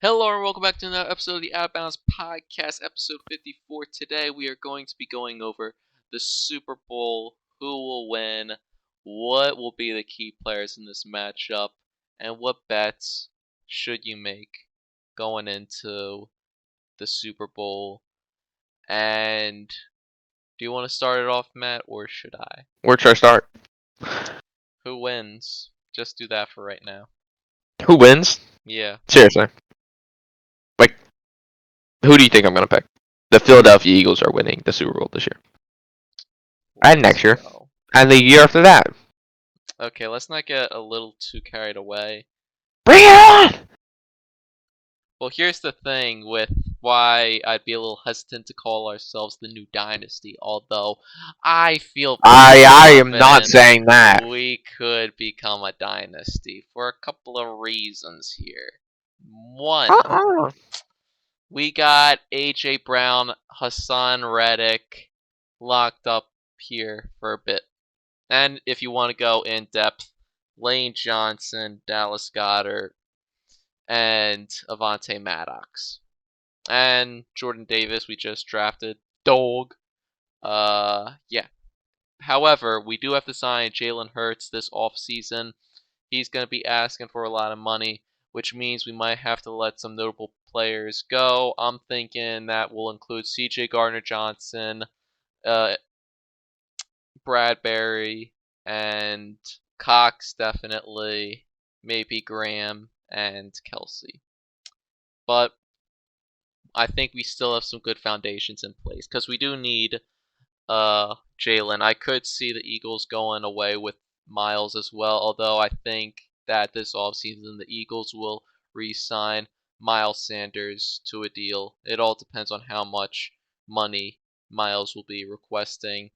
Hello and welcome back to another episode of the Out of Bounds Podcast, episode 54. Today we are going to be going over the Super Bowl, who will win, what will be the key players in this matchup, and what bets should you make going into the Super Bowl. And do you want to start it off, Matt, or should I? Where should I start? Who wins? Just do that for right now. Who wins? Yeah. Seriously. Like, who do you think I'm going to pick? The Philadelphia Eagles are winning the Super Bowl this year. And Let's next year. go. And the year after that. Okay, let's not get a little too carried away. Bring it on! Well, here's the thing with why I'd be a little hesitant to call ourselves the new dynasty, although I feel pretty I am not confident saying that. we could become a dynasty for a couple of reasons here. One, Uh-uh. we got AJ Brown, Hassan Reddick locked up here for a bit. And if you want to go in depth, Lane Johnson, Dallas Goedert, and Avante Maddox. And Jordan Davis, we just drafted. Dog. Yeah. However, we do have to sign Jalen Hurts this offseason. He's going to be asking for a lot of money, which means we might have to let some notable players go. I'm thinking that will include CJ Gardner Johnson, uh, Bradbury, and Cox, definitely. Maybe Graham and Kelsey. But I think we still have some good foundations in place because we do need Jalen. I could see the Eagles going away with Miles as well, although I think that this offseason the Eagles will re-sign Miles Sanders to a deal. It all depends on how much money Miles will be requesting.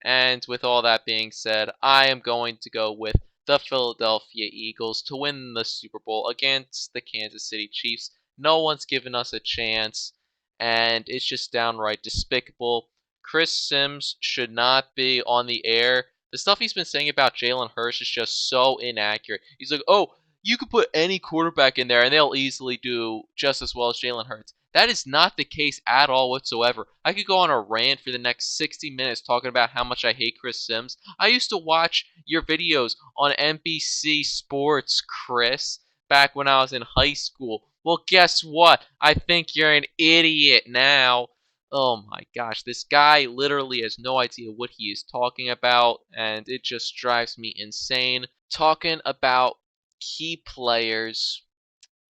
And with all that being said, I am going to go with the Philadelphia Eagles to win the Super Bowl against the Kansas City Chiefs. No one's given us a chance, and it's just downright despicable. Chris Sims should not be on the air. The stuff he's been saying about Jalen Hurts is just so inaccurate. He's like, oh, you could put any quarterback in there and they'll easily do just as well as Jalen Hurts. That is not the case at all whatsoever. I could go on a rant for the next 60 minutes talking about how much I hate Chris Sims. I used to watch your videos on NBC Sports, Chris, back when I was in high school. Well, guess what? I think you're an idiot now. Oh my gosh, this guy literally has no idea what he is talking about, and it just drives me insane. Talking about key players,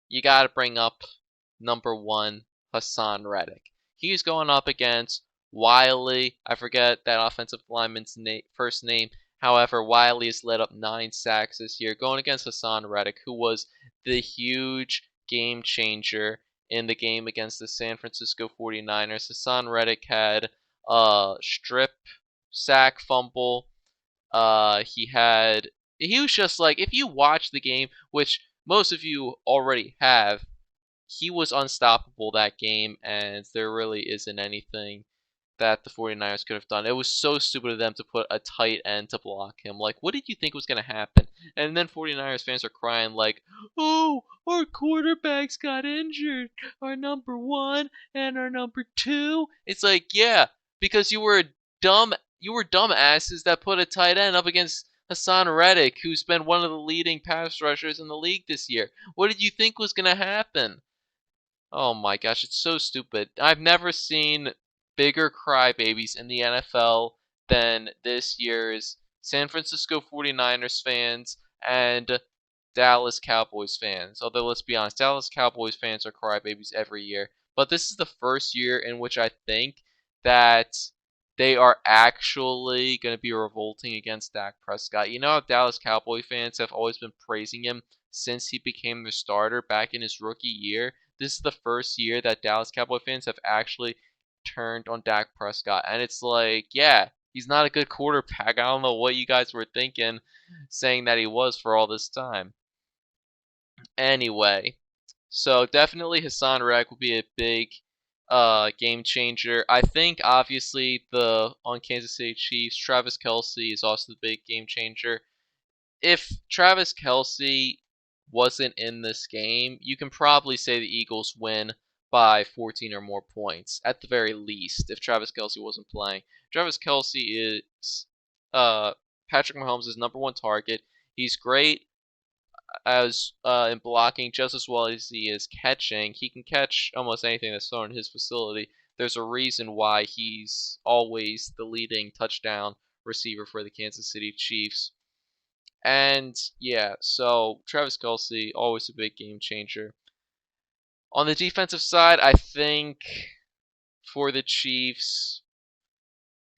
you gotta bring up number one, Hassan Reddick. He's going up against Wiley. I forget that offensive lineman's first name. However, Wiley has led up 9 sacks this year, going against Hassan Reddick, who was the huge game changer in the game against the San Francisco 49ers. Hassan Reddick had a strip sack fumble. He was just like, if you watch the game, which most of you already have, he was unstoppable that game, and there really isn't anything that the 49ers could have done. It was so stupid of them to put a tight end to block him. Like, what did you think was going to happen? And then 49ers fans are crying like, oh, our quarterbacks got injured. Our number one and our number two. It's like, yeah, because you were dumbasses that put a tight end up against Hassan Reddick, who's been one of the leading pass rushers in the league this year. What did you think was going to happen? Oh my gosh, it's so stupid. I've never seen bigger crybabies in the NFL than this year's San Francisco 49ers fans and Dallas Cowboys fans. Although, let's be honest, Dallas Cowboys fans are crybabies every year. But this is the first year in which I think that they are actually going to be revolting against Dak Prescott. You know how Dallas Cowboy fans have always been praising him since he became the starter back in his rookie year? This is the first year that Dallas Cowboy fans have actually turned on Dak Prescott. And it's like, yeah, he's not a good quarterback. I don't know what you guys were thinking saying that he was for all this time. Anyway, so definitely Hassan Reddick will be a big game changer. I think obviously the on Kansas City Chiefs, Travis Kelsey is also the big game changer. If Travis Kelsey wasn't in this game, you can probably say the Eagles win by 14 or more points at the very least if Travis Kelce wasn't playing. Travis Kelce is Patrick Mahomes' number one target. He's great as in blocking just as well as he is catching. He can catch almost anything that's thrown in his facility. There's a reason why he's always the leading touchdown receiver for the Kansas City Chiefs. And yeah, so Travis Kelce, always a big game changer. On the defensive side, I think for the Chiefs,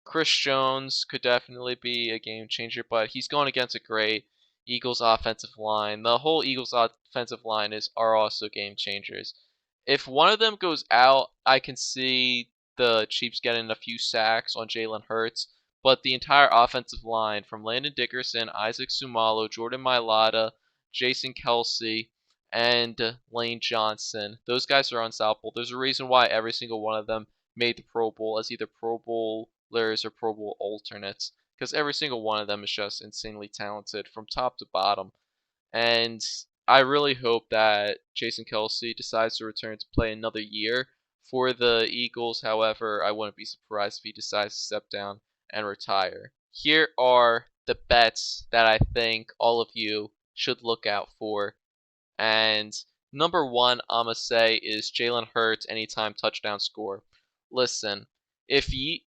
Chris Jones could definitely be a game changer, but he's going against a great Eagles offensive line. The whole Eagles offensive line are also game changers. If one of them goes out, I can see the Chiefs getting a few sacks on Jalen Hurts, but the entire offensive line from Landon Dickerson, Isaac Sumalo, Jordan Mailata, Jason Kelce, and Lane Johnson, those guys are unstoppable. There's a reason why every single one of them made the Pro Bowl as either Pro Bowlers or Pro Bowl alternates, because every single one of them is just insanely talented from top to bottom. And I really hope that Jason Kelce decides to return to play another year for the Eagles. However, I wouldn't be surprised if he decides to step down and retire. Here are the bets that I think all of you should look out for. And number one, I'm going to say, is Jalen Hurts anytime touchdown score. Listen, if you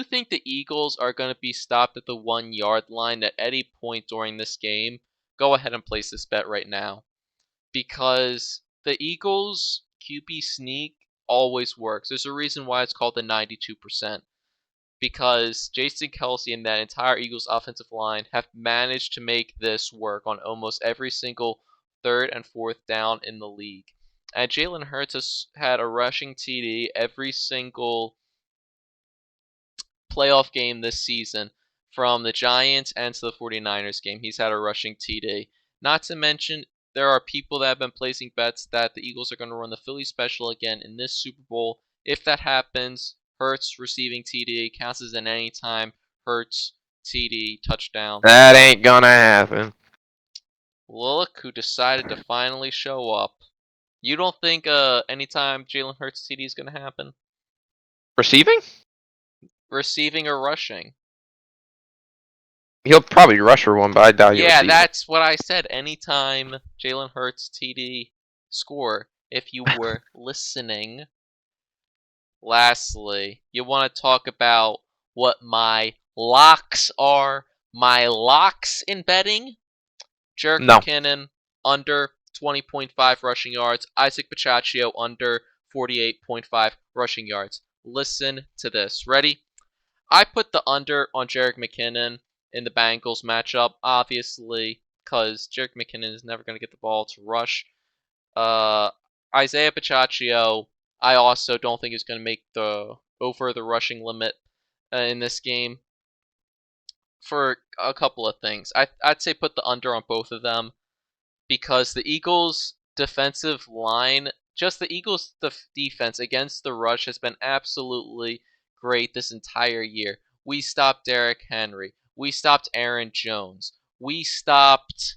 think the Eagles are going to be stopped at the 1 yard line at any point during this game, go ahead and place this bet right now. Because the Eagles QB sneak always works. There's a reason why it's called the 92%. Because Jason Kelce and that entire Eagles offensive line have managed to make this work on almost every single third and fourth down in the league. And Jalen Hurts has had a rushing TD every single playoff game this season, from the Giants and to the 49ers game. He's had a rushing TD. Not to mention, there are people that have been placing bets that the Eagles are going to run the Philly special again in this Super Bowl. If that happens, Hurts receiving TD counts as an anytime Hurts TD touchdown. That ain't gonna happen. Look who decided to finally show up. You don't think anytime Jalen Hurts TD is going to happen? Receiving? Receiving or rushing? He'll probably rush for one, but I doubt he'll receive. That's what I said. Anytime Jalen Hurts TD score, if you were listening. Lastly, you want to talk about what my locks are? My locks in betting? Jerick McKinnon, under 20.5 rushing yards. Isaac Pacheco, under 48.5 rushing yards. Listen to this. Ready? I put the under on Jerick McKinnon in the Bengals matchup, obviously, because Jerick McKinnon is never going to get the ball to rush. Isaiah Pacheco, I also don't think is going to make over the rushing limit in this game for a couple of things. I'd say put the under on both of them because the Eagles' defensive line, just the Eagles' defense against the rush has been absolutely great this entire year. We stopped Derrick Henry. We stopped Aaron Jones. We stopped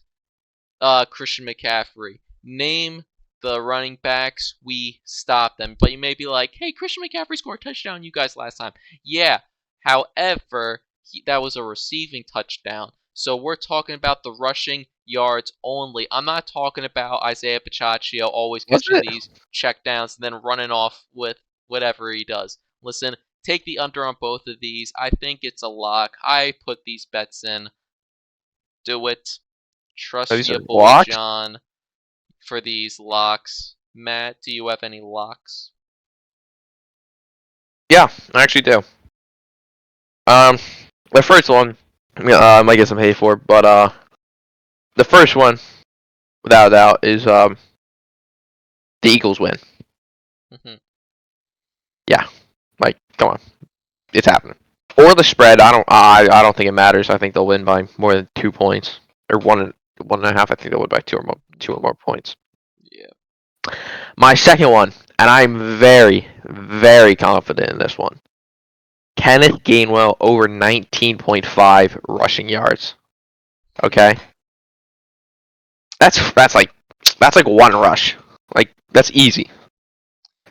Christian McCaffrey. Name the running backs, we stopped them. But you may be like, hey, Christian McCaffrey scored a touchdown you guys last time. Yeah, however, that was a receiving touchdown. So we're talking about the rushing yards only. I'm not talking about Isaiah Pacheco always catching these checkdowns and then running off with whatever he does. Listen, take the under on both of these. I think it's a lock. I put these bets in. Do it. Trust your boy, John, for these locks. Matt, do you have any locks? Yeah, I actually do. The first one, I might get some hate for, but the first one, without a doubt, is the Eagles win. Mm-hmm. Yeah, like come on, it's happening. Or the spread. I don't think it matters. I think they'll win by more than 2 points or 1.5. I think they'll win by two or more points. Yeah. My second one, and I'm very, very confident in this one. Kenneth Gainwell over 19.5 rushing yards. Okay? That's like one rush. Like that's easy.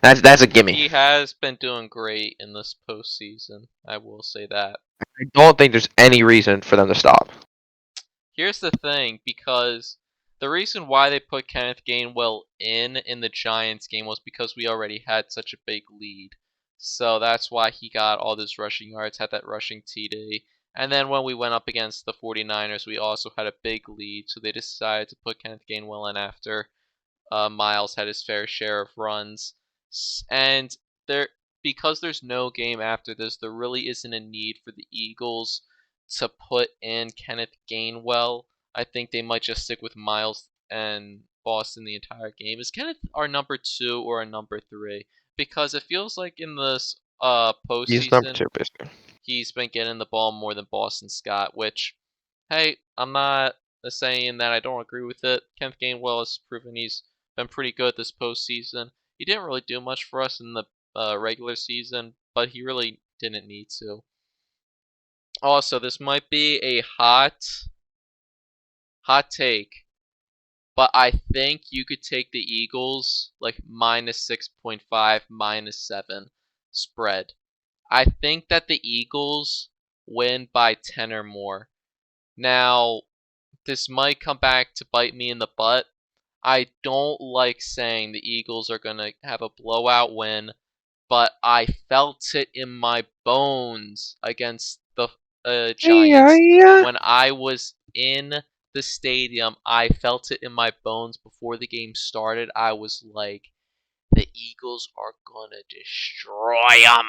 That's a gimme. He has been doing great in this postseason. I will say that. I don't think there's any reason for them to stop. Here's the thing, because the reason why they put Kenneth Gainwell in the Giants game was because we already had such a big lead. So that's why he got all those rushing yards, had that rushing TD. And then when we went up against the 49ers, we also had a big lead, so they decided to put Kenneth Gainwell in after Miles had his fair share of runs. And there, because there's no game after this, there really isn't a need for the Eagles to put in Kenneth Gainwell. I think they might just stick with Miles and Boston the entire game. Is Kenneth our number 2 or our number 3? Because it feels like in this He's number postseason, 2, basically. he's been getting the ball more than Boston Scott, which, hey, I'm not saying that I don't agree with it. Kenneth Gainwell has proven he's been pretty good this postseason. He didn't really do much for us in the regular season, but he really didn't need to. Also, this might be a hot take, but I think you could take the Eagles like minus 6.5, minus 7 spread. I think that the Eagles win by 10 or more. Now, this might come back to bite me in the butt. I don't like saying the Eagles are going to have a blowout win, but I felt it in my bones against the Giants. Yeah. When I was in the stadium, I felt it in my bones before the game started. I was like, the Eagles are going to destroy them.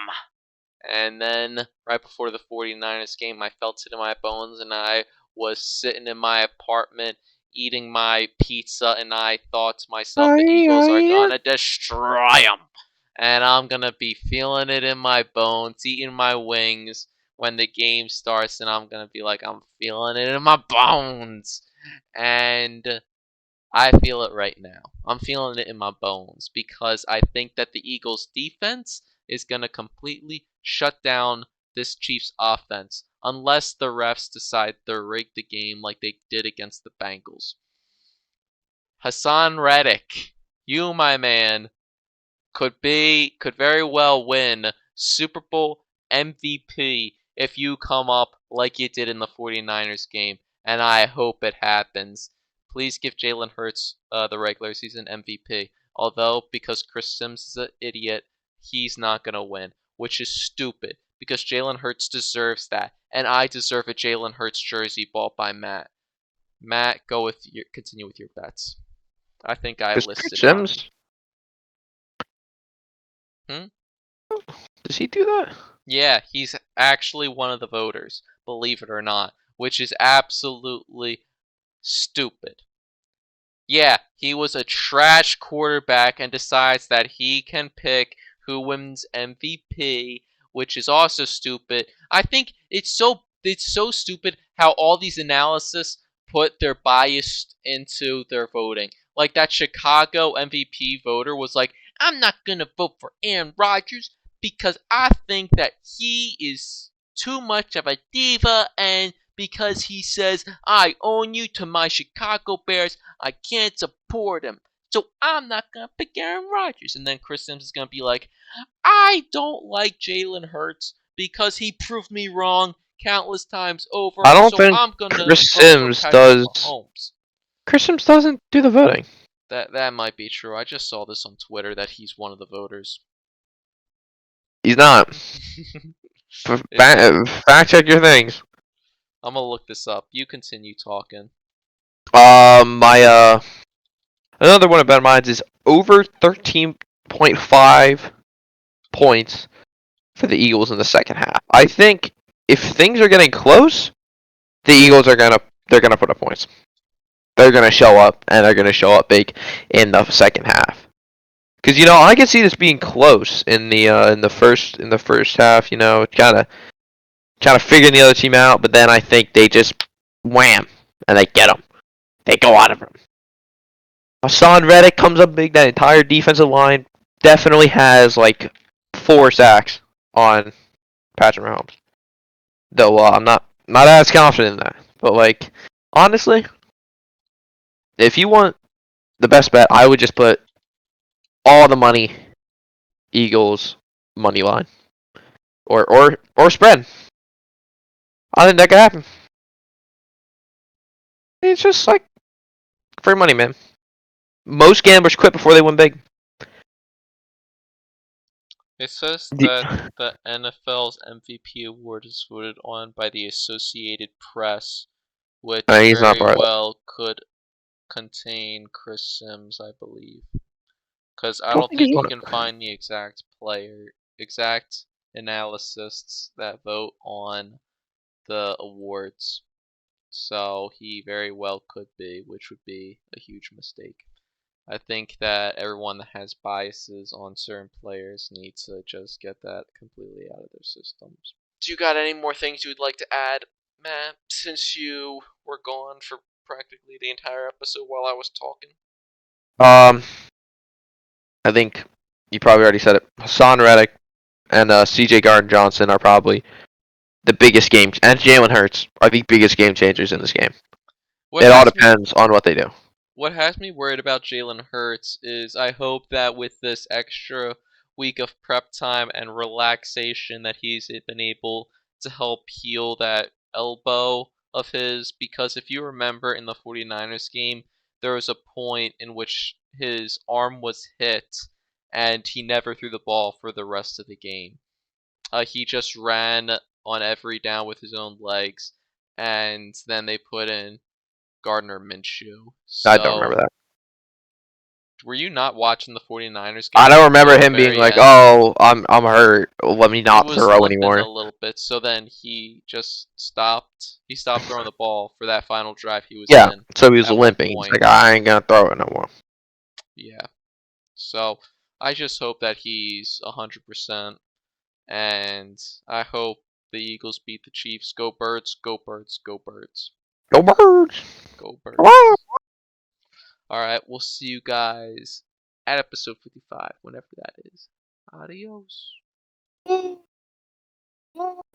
And then right before the 49ers game, I felt it in my bones, and I was sitting in my apartment eating my pizza, and I thought to myself, the Eagles are going to destroy them. And I'm going to be feeling it in my bones, eating my wings when the game starts, and I'm going to be like, I'm feeling it in my bones. And I feel it right now. I'm feeling it in my bones because I think that the Eagles' defense is going to completely shut down this Chiefs offense unless the refs decide to rig the game like they did against the Bengals. Hassan Reddick, you, my man, could very well win Super Bowl MVP if you come up like you did in the 49ers game, and I hope it happens. Please give Jalen Hurts the regular season MVP. Although, because Chris Sims is an idiot, he's not going to win, which is stupid because Jalen Hurts deserves that, and I deserve a Jalen Hurts jersey bought by Matt. Matt, continue with your bets. I think I listed Sims. mine. Does he do that? Yeah, he's actually one of the voters, believe it or not, which is absolutely stupid. Yeah, he was a trash quarterback and decides that he can pick who wins MVP, which is also stupid. I think it's so stupid how all these analysis put their bias into their voting. Like that Chicago MVP voter was like, I'm not going to vote for Aaron Rodgers because I think that he is too much of a diva, and because he says, I own you to my Chicago Bears, I can't support him. So I'm not going to pick Aaron Rodgers. And then Chris Sims is going to be like, I don't like Jalen Hurts because he proved me wrong countless times over. I don't so think I'm gonna Chris vote Sims for does. Mahomes. Chris Sims doesn't do the voting. That might be true. I just saw this on Twitter that he's one of the voters. He's not. Fact check your things. I'm gonna look this up. You continue talking. My another one of mine is over 13.5 points for the Eagles in the second half. I think if things are getting close, the Eagles are gonna put up points. They're gonna show up, and they're gonna show up big in the second half. Because I can see this being close in the first half. Kind of figuring the other team out, but then I think they just wham and they get them. They go out of them. Hassan Reddick comes up big. That entire defensive line definitely has like 4 sacks on Patrick Mahomes. Though I'm not as confident in that. But honestly, if you want the best bet, I would just put all the money Eagles money line or spread. I think that could happen. It's just like free money, man. Most gamblers quit before they win big. It says D- that the NFL's MVP award is voted on by the Associated Press, which He's not very part of that. well could contain Chris Sims, I believe. Because I I don't don't think he's think you on can it. find the exact analysts that vote on the awards. So he very well could be, which would be a huge mistake. I think that everyone that has biases on certain players needs to just get that completely out of their systems. Do you got any more things you would like to add, Matt, since you were gone for practically the entire episode while I was talking? I think you probably already said it. Hassan Reddick and C.J. Gardner-Johnson are probably the biggest games, and Jalen Hurts are the biggest game changers in this game. What It all has me depends on what they do. what has me worried about Jalen Hurts is I hope that with this extra week of prep time and relaxation that he's been able to help heal that elbow of his, because if you remember in the 49ers game, there was a point in which his arm was hit and he never threw the ball for the rest of the game. He just ran on every down with his own legs, and then they put in Gardner Minshew. I don't remember So, that. were you not watching the 49ers I game don't remember until the him being very like, end? "Oh, I'm hurt. Let me He not was throw limping a anymore." little bit, so then he just stopped. He stopped throwing the ball for that final drive he was Yeah, in so he was at one limping. He's point. like, "I ain't gonna throw it no more." Yeah. So, I just hope that he's 100%, and I hope the Eagles beat the Chiefs. Go Birds, go Birds, go Birds, Go Birds! go Come on! Birds. Alright, we'll see you guys at episode 55, whenever that is. Adios.